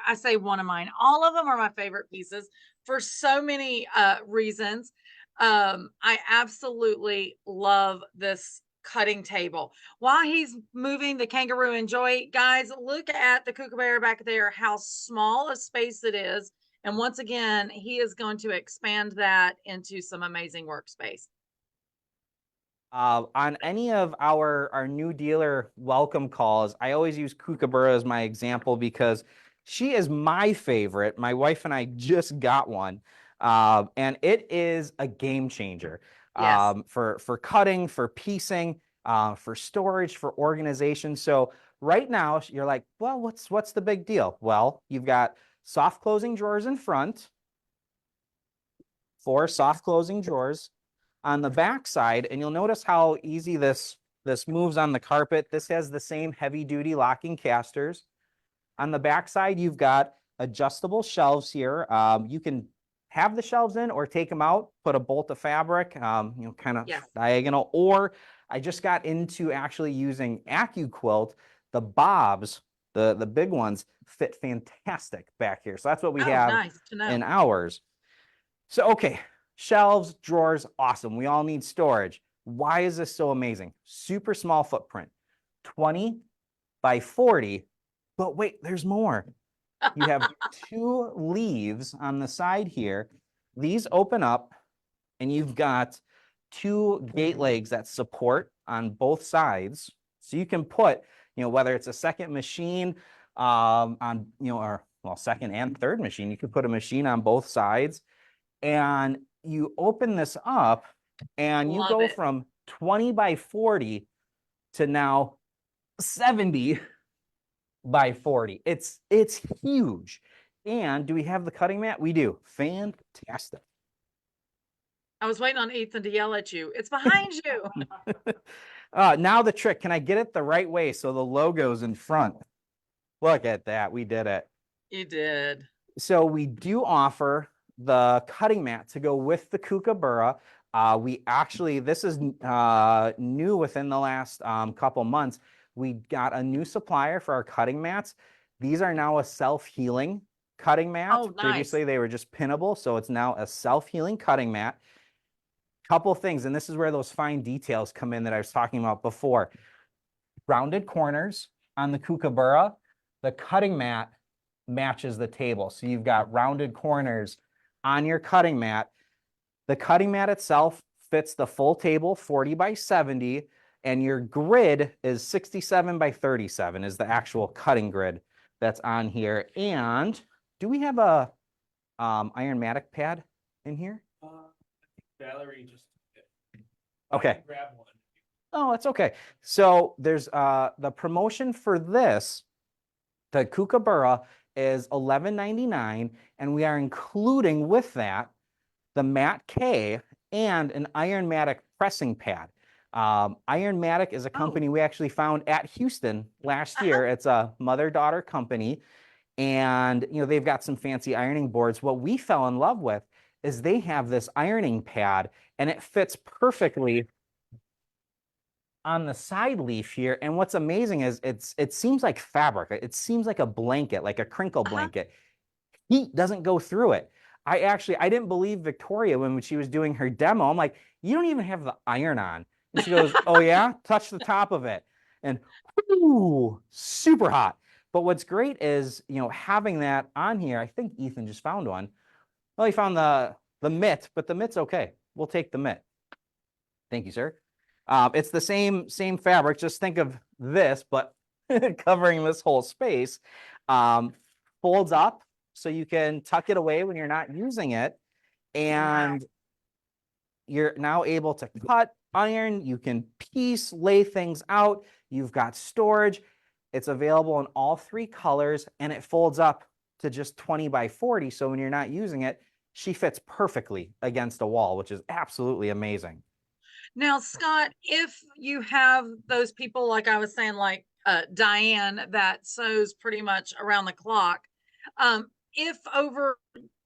I say one of mine. All of them are my favorite pieces for so many reasons. I absolutely love this cutting table. While he's moving the Kangaroo and Joy, guys, look at the Kookaburra back there, how small a space it is. And once again, he is going to expand that into some amazing workspace. On any of our new dealer welcome calls, I always use Kookaburra as my example because she is my favorite. My wife and I just got one, and it is a game changer. Yes. For cutting, for piecing, for storage, for organization. So right now you're like, well, what's the big deal? Well, you've got soft closing drawers in front, 4 soft closing drawers on the back side, and you'll notice how easy this moves on the carpet. This has the same heavy duty locking casters. On the back side, you've got adjustable shelves here. You can have the shelves in or take them out, put a bolt of fabric, you know, kind of diagonal, or I just got into actually using AccuQuilt. The bobs, the big ones, fit fantastic back here. So that's what we have in ours. So, okay, shelves, drawers, awesome. We all need storage. Why is this so amazing? Super small footprint, 20 by 40, but wait, there's more. You have 2 leaves on the side here. These open up and you've got 2 gate legs that support on both sides. So you can put, you know, whether it's a second machine on, you know, or well, second and third machine, you could put a machine on both sides. And you open this up and you go from 20 by 40 to now 70 by 40. It's huge. And do we have the cutting mat? We do. Fantastic. I was waiting on Ethan to yell at you. It's behind you. Now the trick. Can I get it the right way so the logo's in front? Look at that. We did it. You did. So we do offer the cutting mat to go with the kookaburra. This is new within the last couple months. We got a new supplier for our cutting mats. These are now a self-healing cutting mat. Oh, nice. Previously, they were just pinnable, so it's now a self-healing cutting mat. Couple things, and this is where those fine details come in that I was talking about before. Rounded corners on the kookaburra. The cutting mat matches the table. So you've got rounded corners on your cutting mat. The cutting mat itself fits the full table, 40 by 70, and your grid is 67 by 37 is the actual cutting grid that's on here. And do we have a Ironmatic pad in here? Valerie just Okay. grab one. Oh, that's okay. So there's the promotion for this, the kookaburra is $11.99, and we are including with that the Mat K and an Ironmatic pressing pad. Ironmatic is a company we actually found at Houston last year. It's a mother-daughter company, and they've got some fancy ironing boards. What we fell in love with is they have this ironing pad, and it fits perfectly on the side leaf here. And what's amazing is it seems like fabric. It seems like a blanket, like a crinkle blanket. Heat doesn't go through it. I didn't believe Victoria when she was doing her demo. I'm like, you don't even have the iron on. And she goes, oh yeah, touch the top of it. And ooh, super hot. But what's great is, having that on here. I think Ethan just found one. Well, he found the mitt, but the mitt's okay. We'll take the mitt. Thank you, sir. It's the same fabric. Just think of this, but covering this whole space. Folds up so you can tuck it away when you're not using it. And you're now able to cut, iron. You can piece, lay things out. You've got storage. It's available in all 3 colors, and it folds up to just 20 by 40. So when you're not using it, she fits perfectly against a wall, which is absolutely amazing. Now, Scott, if you have those people, like I was saying, like Diane, that sews pretty much around the clock, if over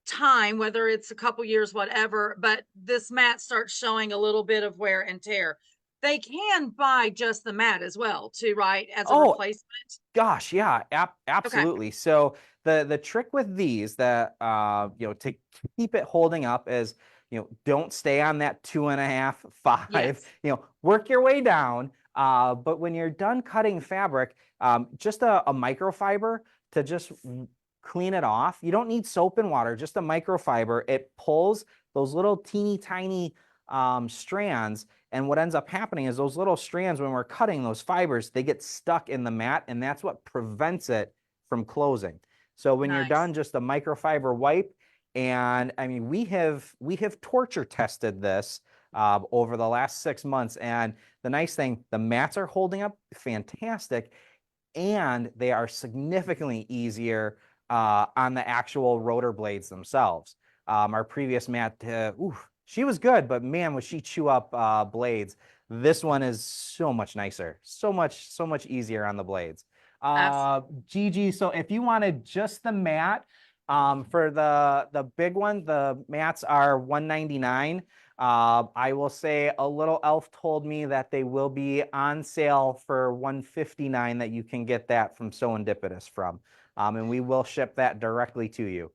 time, whether it's a couple years, whatever, but this mat starts showing a little bit of wear and tear, they can buy just the mat as well, too, right? As a replacement. Gosh, yeah, absolutely. Okay. So the trick with these that to keep it holding up is don't stay on that 2.5, 5. Yes. Work your way down. But when you're done cutting fabric, just a microfiber to just clean it off. You don't need soap and water, just a microfiber. It pulls those little teeny tiny strands. And what ends up happening is those little strands, when we're cutting those fibers, they get stuck in the mat, and that's what prevents it from closing. So when you're done, just a microfiber wipe. And I mean, we have torture tested this over the last 6 months. And the nice thing, the mats are holding up fantastic, and they are significantly easier on the actual rotor blades themselves. Our previous mat, she was good, but man, was she chew up blades. This one is so much nicer, so much easier on the blades. Gigi, so if you wanted just the mat, for the big one, the mats are $199. I will say a little elf told me that they will be on sale for $159, that you can get that from SewEndipitous from. And we will ship that directly to you.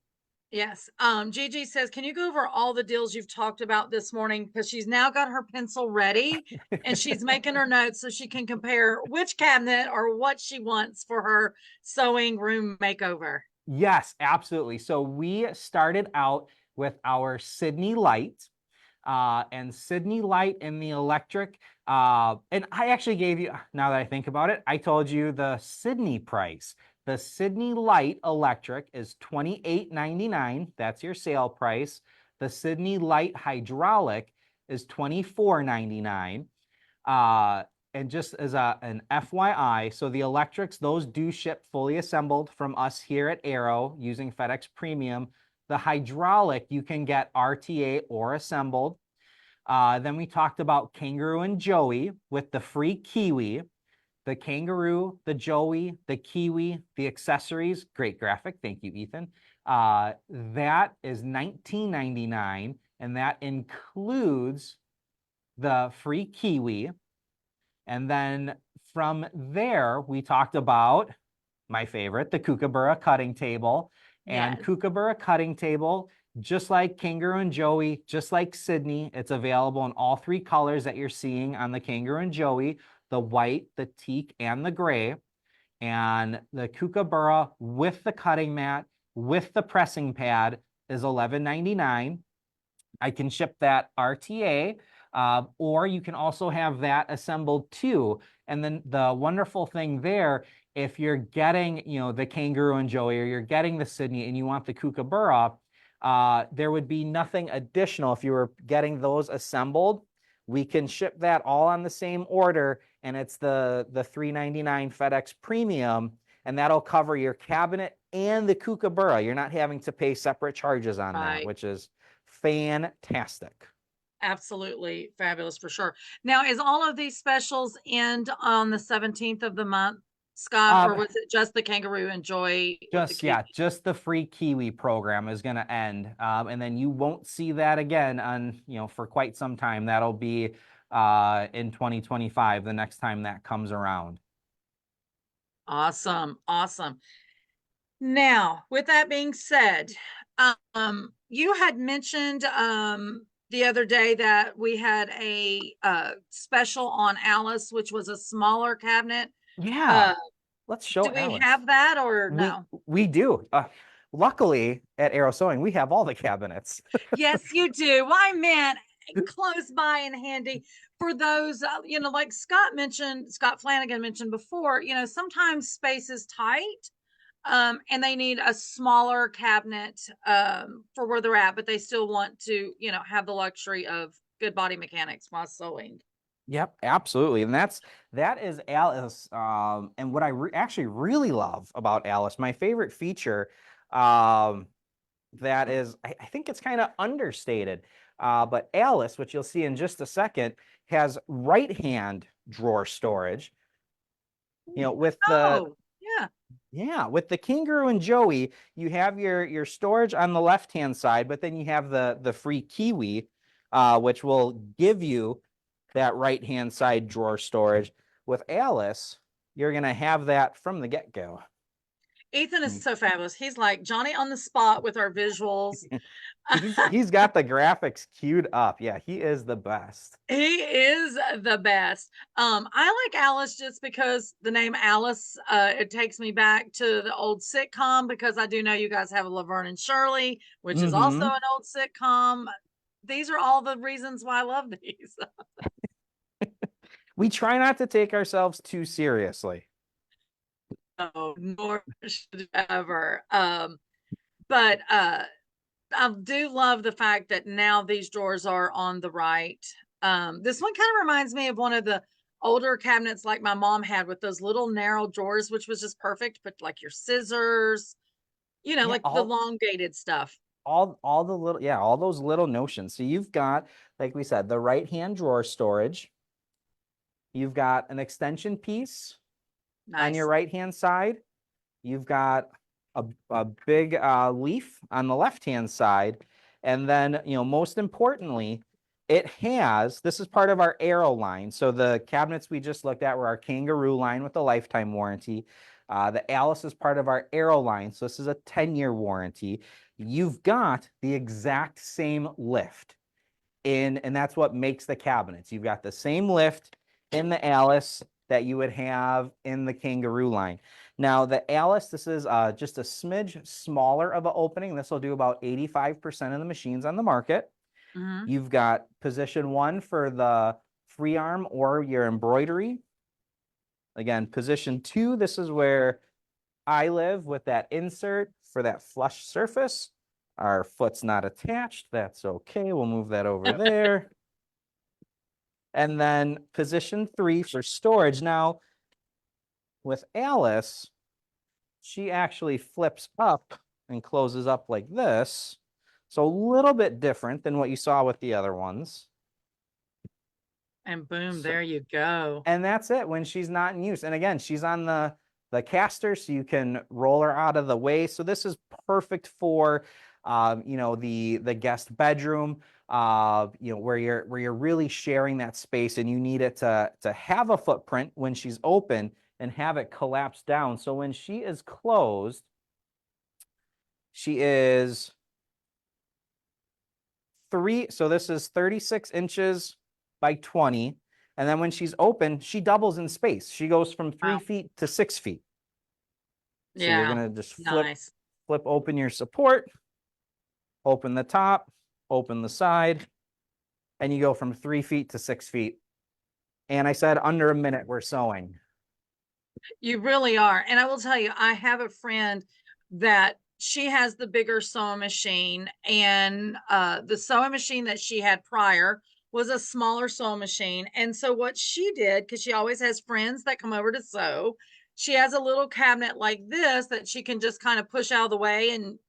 Yes. Gigi says, can you go over all the deals you've talked about this morning? Because she's now got her pencil ready and she's making her notes so she can compare which cabinet or what she wants for her sewing room makeover. Yes, absolutely. So we started out with our Sydney Lite. And Sydney Lite in the electric. And I actually gave you, now that I think about it, I told you the Sydney price. The Sydney Lite electric is $28.99. That's your sale price. The Sydney Lite hydraulic is $24.99. And just as an FYI, so the electrics, those do ship fully assembled from us here at Arrow using FedEx Premium. The hydraulic, you can get RTA or assembled. Then we talked about Kangaroo and Joey with the free Kiwi. the Kangaroo, the Joey, the Kiwi, the accessories, great graphic. Thank you, Ethan. That is $19.99, and that includes the free Kiwi. And then from there, we talked about my favorite, the Kookaburra cutting table. And Yes. Kookaburra cutting table, just like Kangaroo and Joey, just like Sydney, it's available in all three colors that you're seeing on the Kangaroo and Joey, the white, the teak, and the gray. And the Kookaburra with the cutting mat, with the pressing pad is $11.99. I can ship that RTA, or you can also have that assembled too. And then the wonderful thing there, if you're getting, the Kangaroo and Joey, or you're getting the Sydney and you want the Kookaburra, there would be nothing additional if you were getting those assembled. We can ship that all on the same order, and it's the $3.99 FedEx Premium, and that'll cover your cabinet and the Kookaburra. You're not having to pay separate charges on that, Right. which is fantastic. Absolutely fabulous for sure. Now, is all of these specials end on the 17th of the month, Scott, or was it just the Kangaroo and Joy with the Kiwi? Just the free Kiwi program is going to end, and then you won't see that again on for quite some time. That'll be in 2025, the next time that comes around. Awesome. Awesome. Now, with that being said, you had mentioned the other day that we had a special on Alice, which was a smaller cabinet. Yeah, let's show Do we Alice. have that or no? We do. Luckily, at Arrow Sewing, we have all the cabinets. Yes, you do. Well, I meant close by and handy for those, like Scott Flanagan mentioned before, sometimes space is tight. And they need a smaller cabinet for where they're at, but they still want to, have the luxury of good body mechanics while sewing. Yep, absolutely. And that is Alice. And what I actually really love about Alice, my favorite feature, that is, I think it's kind of understated. But Alice, which you'll see in just a second, has right-hand drawer storage. With the with the Kangaroo and Joey, you have your storage on the left-hand side, but then you have the free Kiwi, which will give you that right-hand side drawer storage. With Alice, you're going to have that from the get-go. Ethan is so fabulous. He's like Johnny on the spot with our visuals. He's got the graphics queued up. Yeah, he is the best. He is the best. I like Alice just because the name Alice, it takes me back to the old sitcom, because I do know you guys have a Laverne and Shirley, which is also an old sitcom. These are all the reasons why I love these. We try not to take ourselves too seriously. No, nor should you ever. But I do love the fact that now these drawers are on the right. This one kind of reminds me of one of the older cabinets like my mom had, with those little narrow drawers, which was just perfect. But like your scissors, like the elongated stuff. All the little, all those little notions. So you've got, like we said, the right-hand drawer storage. You've got an extension piece on your right-hand side. You've got a big leaf on the left-hand side. And then, most importantly, this is part of our Arrow line. So the cabinets we just looked at were our Kangaroo line with a lifetime warranty. The Alice is part of our Arrow line. So this is a 10-year warranty. You've got the exact same lift and that's what makes the cabinets. You've got the same lift in the Alice that you would have in the Kangaroo line. Now, the Alice, this is just a smidge smaller of an opening. This will do about 85% of the machines on the market. You've got position 1 for the free arm or your embroidery. Again, position 2, this is where I live with that insert for that flush surface. Our foot's not attached. That's okay. We'll move that over there. And then position 3 for storage. Now, with Alice, she actually flips up and closes up like this. So a little bit different than what you saw with the other ones. And boom, So- there you go. And that's it when she's not in use. And again, she's on the caster, so you can roll her out of the way. So this is perfect for, the guest bedroom, where you're really sharing that space, and you need it to have a footprint when she's open and have it collapse down. So when she is closed, she is so this is 36 inches by 20. And then when she's open, she doubles in space. She goes from 3 Wow. feet to 6 feet. So you're Yeah, gonna just nice. flip open your support, open the top, open the side, and you go from 3 feet to 6 feet. And I said under a minute we're sewing. You really are. And I will tell you, I have a friend that she has the bigger sewing machine, and the sewing machine that she had prior was a smaller sewing machine. And so what she did, because she always has friends that come over to sew, she has a little cabinet like this that she can just kind of push out of the way and,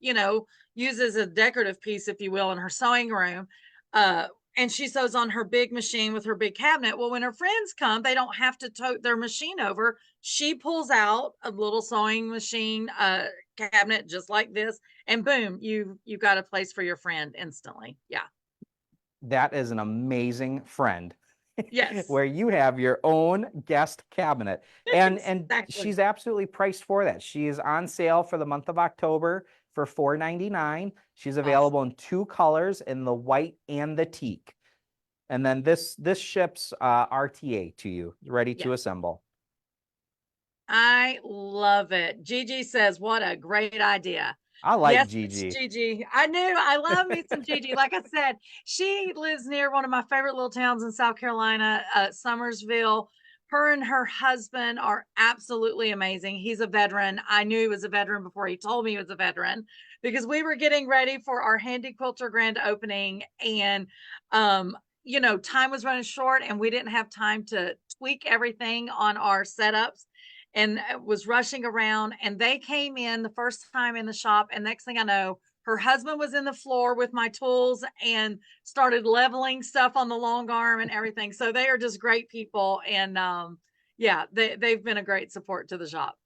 use as a decorative piece, if you will, in her sewing room. And she sews on her big machine with her big cabinet. Well, when her friends come, they don't have to tote their machine over. She pulls out a little sewing machine cabinet just like this, and boom, you got a place for your friend instantly. Yeah. That is an amazing friend. Yes. Where you have your own guest cabinet. And Exactly. she's absolutely priced for that. She is on sale for the month of October for $4.99. She's available in 2 colors, in the white and the teak. And then this ships RTA to you, ready to Yeah. assemble. I love it. Gigi says, what a great idea. I like Yes, Gigi. it's Gigi. I knew I love me some Gigi. Like I said, she lives near one of my favorite little towns in South Carolina, Summersville. Her and her husband are absolutely amazing. He's a veteran. I knew he was a veteran before he told me he was a veteran, because we were getting ready for our Handy Quilter grand opening, and time was running short, and we didn't have time to tweak everything on our setups, and was rushing around, and they came in the first time in the shop, and next thing I know, her husband was in the floor with my tools and started leveling stuff on the long arm and everything. So they are just great people, and they've been a great support to the shop.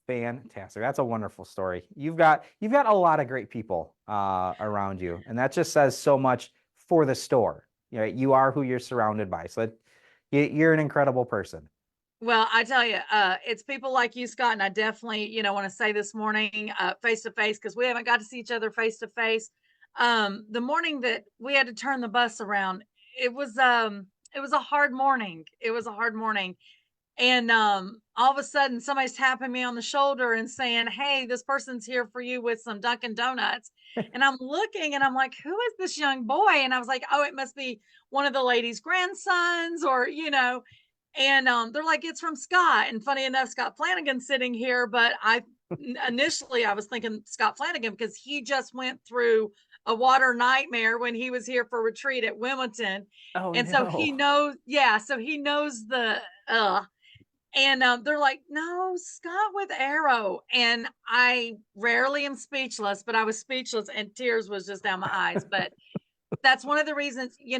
Fantastic. That's a wonderful story. You've got a lot of great people around you, and that just says so much for the store. You are who you're surrounded by. So you're an incredible person. Well, I tell you, it's people like you, Scott, and I definitely, want to say this morning, face to face, because we haven't got to see each other face to face. The morning that we had to turn the bus around, it was a hard morning. It was a hard morning. And all of a sudden somebody's tapping me on the shoulder and saying, hey, this person's here for you with some Dunkin' Donuts. And I'm looking and I'm like, who is this young boy? And I was like, oh, it must be one of the lady's grandsons, or and they're like, it's from Scott. And funny enough, Scott Flanagan's sitting here, but initially I was thinking Scott Flanagan, because he just went through a water nightmare when he was here for retreat at Wilmington. Oh, And so he knows, so he knows the and they're like, no, Scott with Arrow. And I rarely am speechless, but I was speechless, and tears was just down my eyes. But that's one of the reasons, you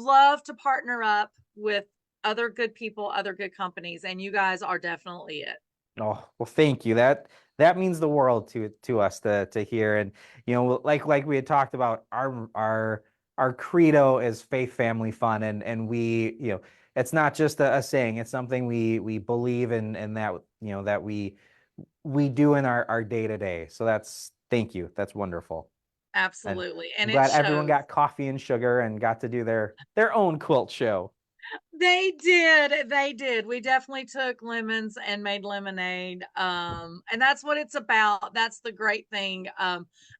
love to partner up with other good people, other good companies, and you guys are definitely it. Oh, well, thank you. That means the world to us to hear. And like we had talked about, our credo is faith, family, fun, and we, it's not just a saying, it's something we believe in, and that that we do in our day to day. So thank you. That's wonderful. Absolutely. And And I'm it glad everyone shows. got coffee and sugar and got to do their own quilt show. They did. They did. We definitely took lemons and made lemonade. And that's what it's about. That's the great thing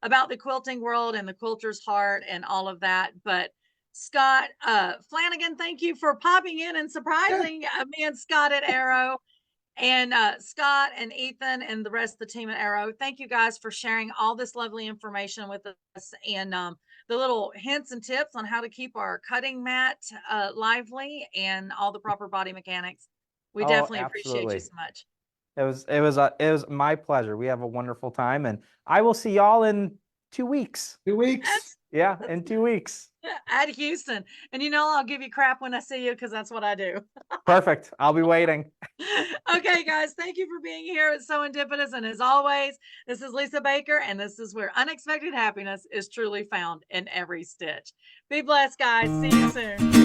about the quilting world and the quilter's heart and all of that. But Scott Flanagan, thank you for popping in and surprising me and Scott at Arrow. And Scott and Ethan and the rest of the team at Arrow, thank you guys for sharing all this lovely information with us, and the little hints and tips on how to keep our cutting mat lively, and all the proper body mechanics. We definitely appreciate you so much. It was my pleasure. We have a wonderful time, and I will see y'all in 2 weeks. 2 weeks. Yeah, in 2 weeks. at Houston. And I'll give you crap when I see you because that's what I do. Perfect. I'll be waiting. Okay, guys, thank you for being here at SewEndipitous. And as always, this is Lisa Baker, and this is where unexpected happiness is truly found in every stitch. Be blessed, guys. See you soon.